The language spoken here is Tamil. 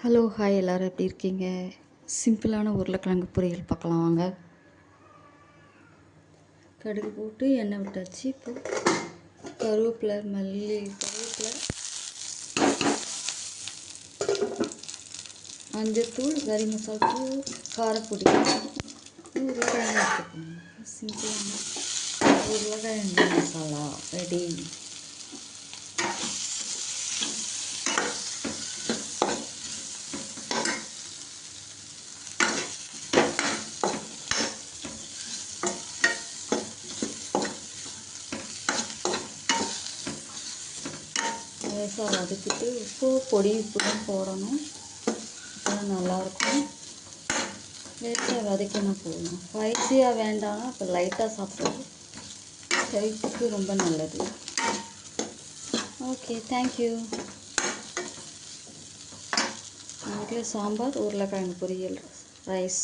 ஹலோ ஹாய் எல்லோரும் எப்படி இருக்கீங்க? சிம்பிளான உருளைக்கிழங்கு பொரியல் பார்க்கலாம் வாங்க. கடுகு போட்டு எண்ணெய் விட்டாச்சு. இப்போ கருவேப்பிலை, மஞ்சத்தூள், கறி மசாலா தூள், காரப்பொடி, உருளைக்கிழங்கு எடுத்துக்கோங்க. சிம்பிளான உருளைக்கிழங்கு மசாலா ரெடி. லேசாக வதக்கிட்டு உப்பு பொடி உப்பு தான் போடணும். அப்போதான் நல்லாயிருக்கும். லேசாக வதக்கினா போதும். ஸ்பைஸியாக வேண்டாம்னா இப்போ லைட்டாக சாப்பிட்றது ஹெல்த்துக்கு ரொம்ப நல்லது. Okay, thank you. வீட்டில் சாம்பார், உருளைக்கிழங்கு பொரியல், ரைஸ்.